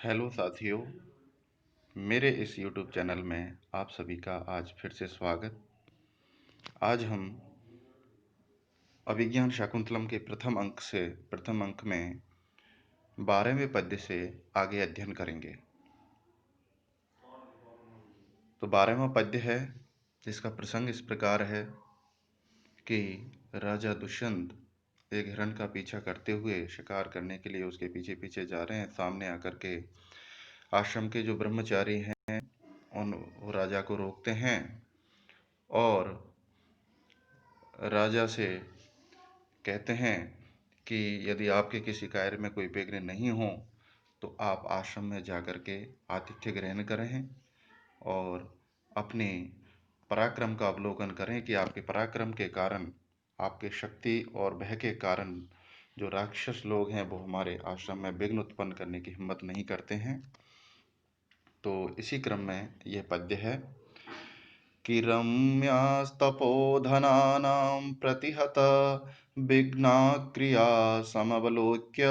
Hello साथियों, मेरे इस YouTube चैनल में आप सभी का आज फिर से स्वागत। आज हम अभिज्ञान शाकुंतलम के प्रथम अंक में 12वें पद्य से आगे अध्ययन करेंगे। तो 12वां पद्य है जिसका प्रसंग इस प्रकार है कि राजा दुष्यंत एक हिरण का पीछा करते हुए शिकार करने के लिए उसके पीछे पीछे जा रहे हैं। सामने आकर के आश्रम के जो ब्रह्मचारी हैं वो राजा को रोकते हैं और राजा से कहते हैं कि यदि आपके किसी कार्य में कोई विघ्न नहीं हो तो आप आश्रम में जाकर के आतिथ्य ग्रहण करें और अपने पराक्रम का अवलोकन करें कि आपके पराक्रम के कारण, आपके शक्ति और भय के कारण जो राक्षस लोग हैं वो हमारे आश्रम में विघ्न उत्पन्न करने की हिम्मत नहीं करते हैं। तो इसी क्रम में यह पद्य है कि रम्यास्तपोधनानां प्रतिहत विघ्नाक्रिया समवलोक्य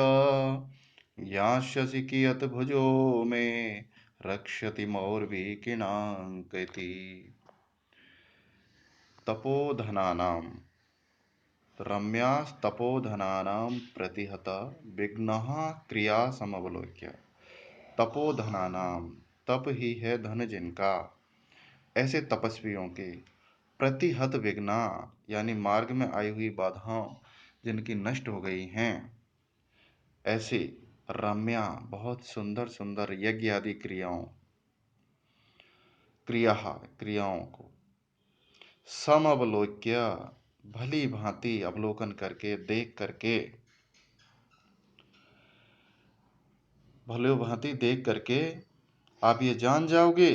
यास्यसि कियत् भुजो मे रक्षति मौर्वीकिणाङ्कति। तपोधनानां रम्यास्तपोधनानां प्रतिहत विघ्नः क्रिया समवलोक्य। तपोधनानां, तप ही है धन जिनका, ऐसे तपस्वियों के प्रतिहत विघ्ना यानी मार्ग में आई हुई बाधाओं जिनकी नष्ट हो गई हैं, ऐसे रम्या बहुत सुंदर सुंदर यज्ञ आदि क्रियाओं को समअवलोक्य भली भांति अवलोकन करके, देख करके, भली भांति देख करके आप ये जान जाओगे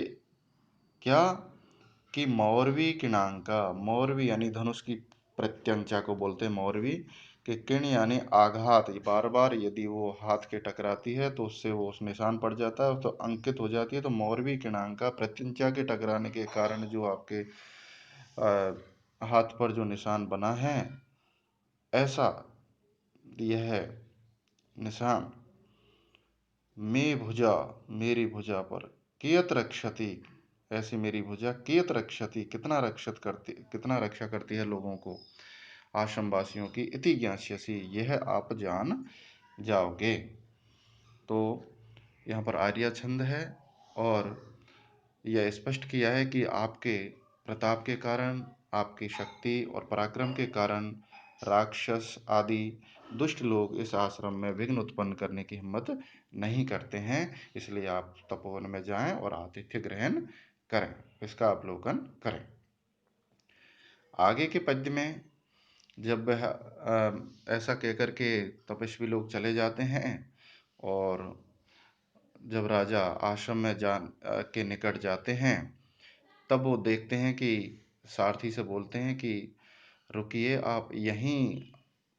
क्या कि मौर्वी किणांका, मौर्वी यानी धनुष की प्रत्यंचा को बोलते हैं मौर्वी, कि किण यानी आघात, बार बार यदि वो हाथ के टकराती है तो उससे वो उस निशान पड़ जाता है तो अंकित हो जाती है। तो मौर्वी किणांका, प्रत्यंचा के टकराने के कारण जो आपके हाथ पर जो निशान बना है, ऐसा यह निशान में भुजा, मेरी भुजा पर, कियत रक्षति, ऐसी मेरी भुजा कियत रक्षति, कितना रक्षा करती है लोगों को, आश्रम वासियों की, इति ज्ञास्यसि, यह आप जान जाओगे। तो यहाँ पर आर्या छंद है और यह स्पष्ट किया है कि आपके प्रताप के कारण, आपकी शक्ति और पराक्रम के कारण राक्षस आदि दुष्ट लोग इस आश्रम में विघ्न उत्पन्न करने की हिम्मत नहीं करते हैं। इसलिए आप तपोवन में जाएं और आतिथ्य ग्रहण करें, इसका अवलोकन करें। आगे के पद्य में जब वह ऐसा कहकर के तपस्वी लोग चले जाते हैं और जब राजा आश्रम में के निकट जाते हैं, तब वो देखते हैं कि सारथी से बोलते हैं कि रुकिए, आप यहीं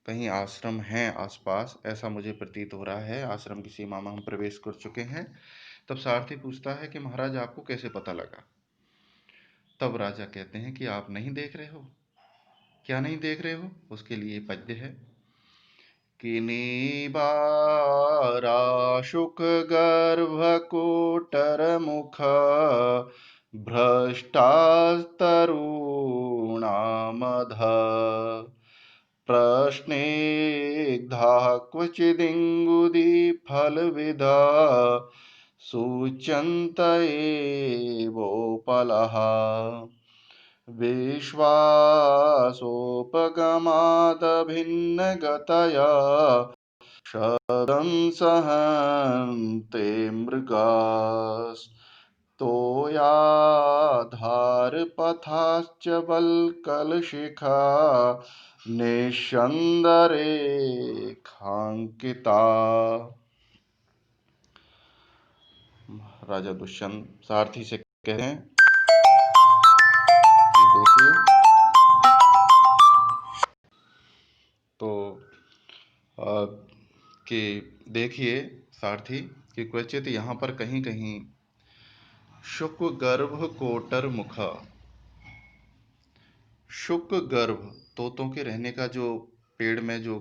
कहीं आश्रम है आसपास, ऐसा मुझे प्रतीत हो रहा है, आश्रम की सीमा में हम प्रवेश कर चुके हैं। तब सारथी पूछता है कि महाराज आपको कैसे पता लगा? तब राजा कहते हैं कि आप नहीं देख रहे हो। क्या नहीं देख रहे हो? उसके लिए पद्य है कि नीबारा शुक गर्भ कोटर मुख भ्रष्टास्तरूणामध प्रश्नेग्धा क्वचिदिङ्गुदीफलविदा सूच्यन्त एवोपलः विश्वासोपगमादभिन्नगतया शतं सहन्ते मृगास्तोयाधारपथाश्च वल्कलशिखा निस्यन्दरेखाङ्किता। राजा दुष्यंत सारथी से कहते हैं, देखिए, तो कि देखिए सारथी कि क्वचित यहाँ पर कहीं कहीं शुक गर्भ कोटर मुख, शुक गर्भ तोतों के रहने का जो पेड़ में जो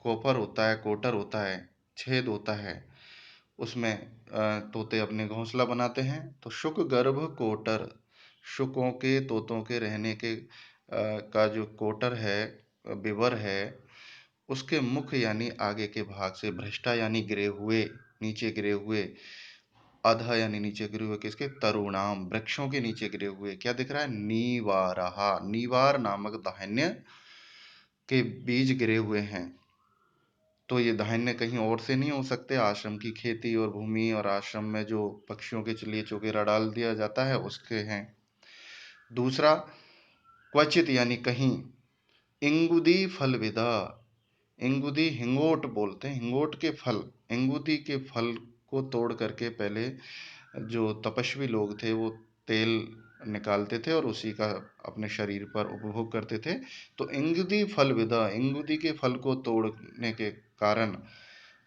कोपर होता है, कोटर होता है, छेद होता है, उसमें तोते अपने घोंसला बनाते हैं। तो शुक गर्भ कोटर, शुकों के, तोतों के रहने के का जो कोटर है, विवर है, उसके मुख यानी आगे के भाग से, भ्रष्टा यानी गिरे हुए, नीचे गिरे हुए, अधा यानी नीचे गिरे हुए, किसके, तरुणाम, वृक्षों के नीचे गिरे हुए, क्या दिख रहा है, नीवारहा, नीवार नामक धान्य के बीज गिरे हुए हैं। तो ये धान्य कहीं और से नहीं हो सकते, आश्रम की खेती और भूमि और आश्रम में जो पक्षियों के लिए चौकेरा डाल दिया जाता है उसके हैं। दूसरा, क्वचित यानी कहीं, इंगुदी फल विदा, इंगुदी हिंगोट बोलते हैं, हिंगोट के फल, इंगुदी के फल को तोड़ करके पहले जो तपस्वी लोग थे वो तेल निकालते थे और उसी का अपने शरीर पर उपभोग करते थे। तो इंगुदी फल विदा, इंगुदी के फल को तोड़ने के कारण,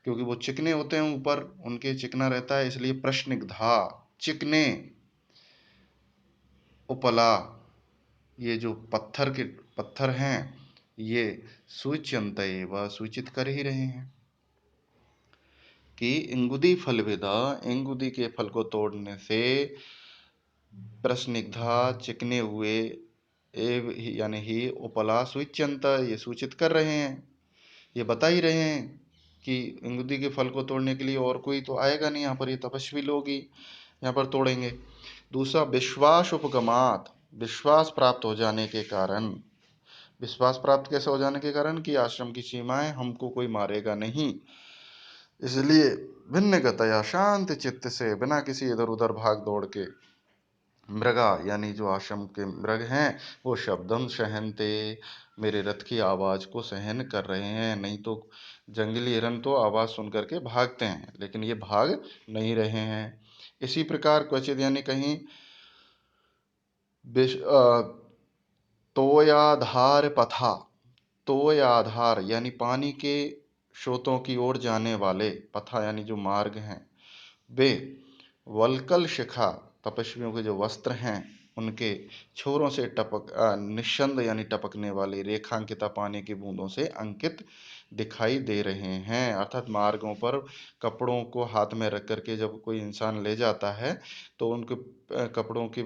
क्योंकि वो चिकने होते हैं, ऊपर उनके चिकना रहता है, इसलिए प्रश्निग्धा, चिकने, उपला, ये जो पत्थर हैं, ये सूच्यंत व सूचित कर ही रहे हैं कि इंगुदी फल विदा, इंगुदी के फल को तोड़ने से प्रस्निग्धा, चिकने हुए, एव यानी ही उपला सूच्यंत, ये सूचित कर रहे हैं, ये बता ही रहे हैं कि इंगुदी के फल को तोड़ने के लिए और कोई तो आएगा नहीं यहाँ पर, ये तपस्वी लोग ही यहाँ पर तोड़ेंगे। दूसरा, विश्वास उपगमात, विश्वास प्राप्त हो जाने के कारण, विश्वास प्राप्त कैसे हो जाने के कारण, कि आश्रम की सीमाएं, हमको कोई मारेगा नहीं, इसलिए भिन्न गतया, शांत चित्त से, बिना किसी इधर उधर भाग दौड़ के, मृगा यानी जो आश्रम के मृग हैं, वो शब्दम सहनते, मेरे रथ की आवाज को सहन कर रहे हैं। नहीं तो जंगली हिरन तो आवाज सुन करके भागते हैं, लेकिन ये भाग नहीं रहे हैं। इसी प्रकार क्वचित यानी कहीं, तोयाधार पथा, तोयाधार यानी पानी के स्रोतों की ओर जाने वाले, पथा यानी जो मार्ग हैं, वे वल्कल शिखा, तपस्वियों के जो वस्त्र हैं उनके छोरों से निस्संद यानी टपकने वाली रेखांकिता पानी की बूंदों से अंकित दिखाई दे रहे हैं। अर्थात मार्गों पर कपड़ों को हाथ में रख करके जब कोई इंसान ले जाता है तो उनके कपड़ों की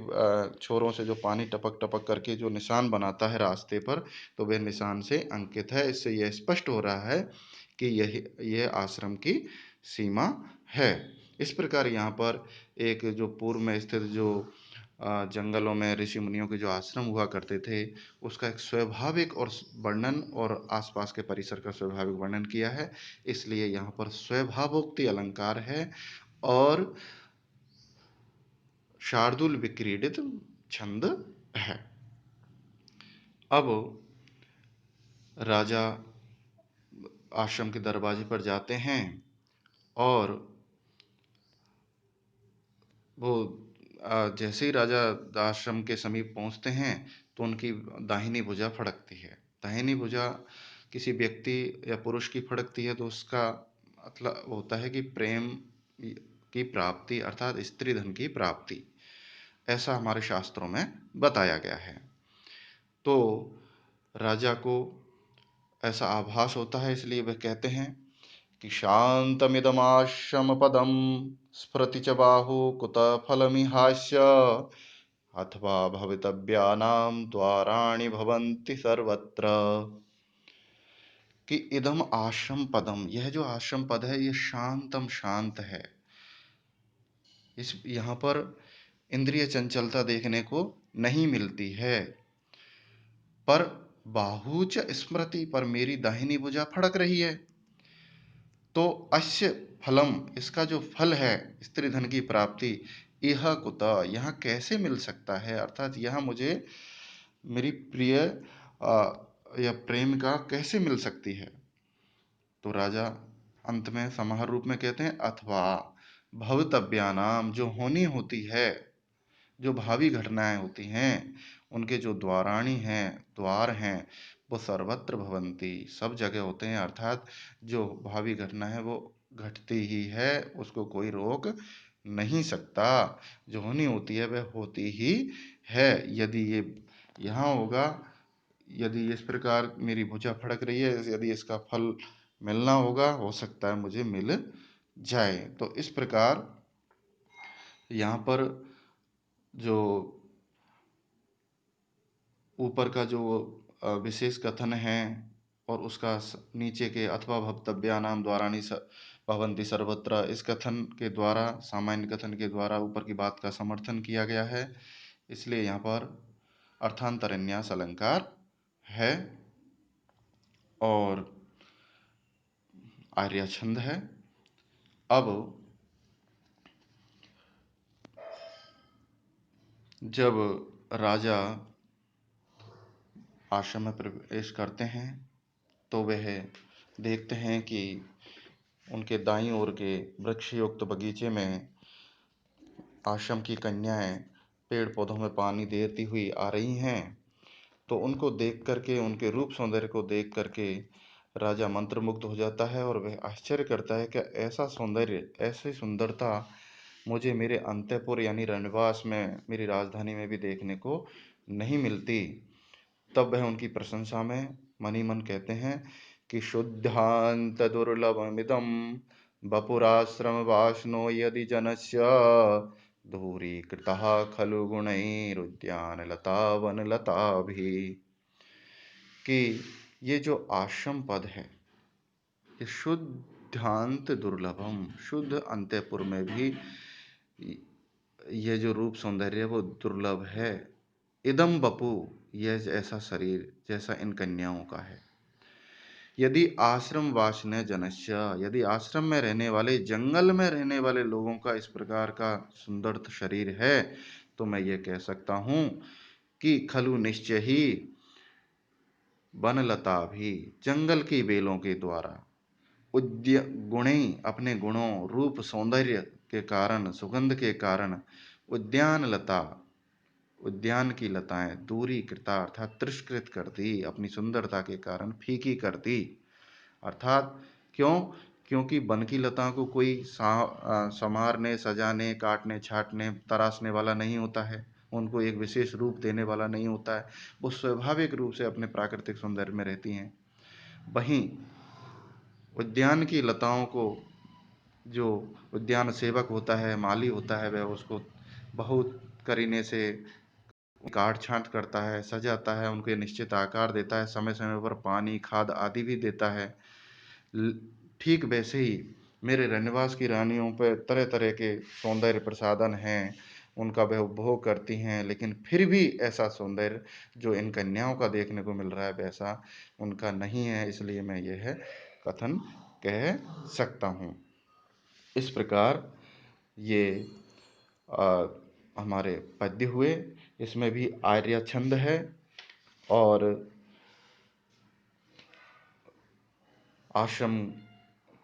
छोरों से जो पानी टपक टपक करके जो निशान बनाता है रास्ते पर, तो वह निशान से अंकित है। इससे यह स्पष्ट हो रहा है कि यह आश्रम की सीमा है। इस प्रकार यहाँ पर एक जो पूर्व में स्थित जो जंगलों में ऋषि मुनियों के जो आश्रम हुआ करते थे उसका एक स्वाभाविक और वर्णन और आसपास के परिसर का स्वाभाविक वर्णन किया है, इसलिए यहाँ पर स्वभावोक्ति अलंकार है और शार्दूल विक्रीडित छंद है। अब राजा आश्रम के दरवाजे पर जाते हैं और वो जैसे ही राजा आश्रम के समीप पहुंचते हैं तो उनकी दाहिनी भुजा फड़कती है। दाहिनी भुजा किसी व्यक्ति या पुरुष की फड़कती है तो उसका मतलब होता है कि प्रेम की प्राप्ति, अर्थात स्त्री धन की प्राप्ति, ऐसा हमारे शास्त्रों में बताया गया है। तो राजा को ऐसा आभास होता है, इसलिए वह कहते हैं कि शांतमिदमाश्रम पदम स्फुरति च बाहु कुत फलमिहास्य अथवा भवितव्यानां द्वाराणि भवन्ति सर्वत्र। कि इदम आश्रम पदम, यह जो आश्रम पद है ये शांतम, शांत है। इस यहाँ पर इंद्रिय चंचलता देखने को नहीं मिलती है। पर बाहुच स्मृति, पर मेरी दाहिनी भुजा फड़क रही है। तो अस्य फलम, इसका जो फल है स्त्री धन की प्राप्ति, यह कुत, यहाँ कैसे मिल सकता है, अर्थात यहाँ मुझे मेरी प्रिय या प्रेम का कैसे मिल सकती है। तो राजा अंत में समाहार रूप में कहते हैं अथवा भवितव्यानाम, जो होनी होती है, जो भावी घटनाएं होती हैं, उनके जो द्वाराणी हैं, द्वार हैं, वो सर्वत्र भवंती, सब जगह होते हैं। अर्थात जो भावी घटना है वो घटती ही है, उसको कोई रोक नहीं सकता। जो होनी होती है वह होती ही है। यदि ये यहाँ होगा, यदि इस प्रकार मेरी भुजा फड़क रही है, यदि इसका फल मिलना होगा, हो सकता है मुझे मिल जाए। तो इस प्रकार यहाँ पर जो ऊपर का जो विशेष कथन है और उसका नीचे के अथवा भवतव्यानाम द्वाराणि भवन्ति सर्वत्र, इस कथन के द्वारा, सामान्य कथन के द्वारा ऊपर की बात का समर्थन किया गया है। इसलिए यहाँ पर अर्थांतरन्यास अलंकार है और आर्य छंद है। अब जब राजा आश्रम में प्रवेश करते हैं तो वह देखते हैं कि उनके दाईं ओर के वृक्षयुक्त बगीचे में आश्रम की कन्याएं पेड़ पौधों में पानी देती हुई आ रही हैं। तो उनको देख करके, उनके रूप सौंदर्य को देख करके राजा मंत्रमुग्ध हो जाता है और वह आश्चर्य करता है कि ऐसा सौंदर्य, ऐसी सुंदरता मुझे मेरे अंतःपुर यानी रनिवास में, मेरी राजधानी में भी देखने को नहीं मिलती। तब वह उनकी प्रशंसा में मन ही मन कहते हैं कि शुद्धांत दुर्लभमिदं वपुराश्रम वासनो यदि जनस्य दूरीकृतः खलु गुणैरुद्यानलता वनलताभिः। कि ये जो आश्रम पद है, ये शुद्धांत दुर्लभम, शुद्ध अंतःपुर में भी ये जो रूप सौंदर्य है वो दुर्लभ है। इदम बपु, यह ऐसा शरीर जैसा इन कन्याओं का है। यदि आश्रम वासने जनस्य, यदि आश्रम में रहने वाले, जंगल में रहने वाले लोगों का इस प्रकार का सुंदर शरीर है, तो मैं ये कह सकता हूं कि खलु निश्चय ही वनलता भी, जंगल की बेलों के द्वारा, गुणे, अपने गुणों, रूप सौंदर्य के कारण, सुगंध के कारण, उद्यान लता, उद्यान की लताएं दूरी कृता अर्थात तिरस्कृत कर दी, अपनी सुंदरता के कारण फीकी कर दी। अर्थात क्यों? क्योंकि वन की लता को कोई संवारने, सजाने, काटने, छाटने, तराशने वाला नहीं होता है, उनको एक विशेष रूप देने वाला नहीं होता है, वो स्वाभाविक रूप से अपने प्राकृतिक सौंदर्य में रहती हैं। वहीं उद्यान की लताओं को जो उद्यान सेवक होता है, माली होता है, वह उसको बहुत करीने से काट छांट करता है, सजाता है, उनको निश्चित आकार देता है, समय समय पर पानी, खाद आदि भी देता है। ठीक वैसे ही मेरे रनिवास की रानियों पर तरह तरह के सौंदर्य प्रसाधन हैं, उनका वह उपभोग करती हैं, लेकिन फिर भी ऐसा सौंदर्य जो इन कन्याओं का देखने को मिल रहा है वैसा उनका नहीं है। इसलिए मैं यह कथन कह सकता हूँ। इस प्रकार ये हमारे पद्य हुए। इसमें भी आर्य छंद है और आश्रम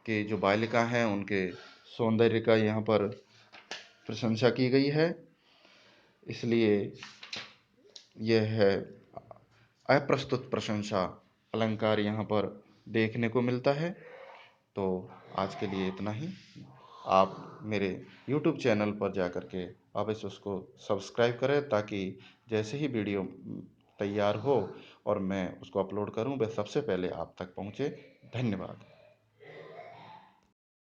के जो बालिका हैं उनके सौंदर्य का यहाँ पर प्रशंसा की गई है। इसलिए यह है अप्रस्तुत प्रशंसा अलंकार यहाँ पर देखने को मिलता है। तो आज के लिए इतना ही। आप मेरे YouTube चैनल पर जा कर के अवश्य उसको सब्सक्राइब करें ताकि जैसे ही वीडियो तैयार हो और मैं उसको अपलोड करूं वह सबसे पहले आप तक पहुंचे। धन्यवाद।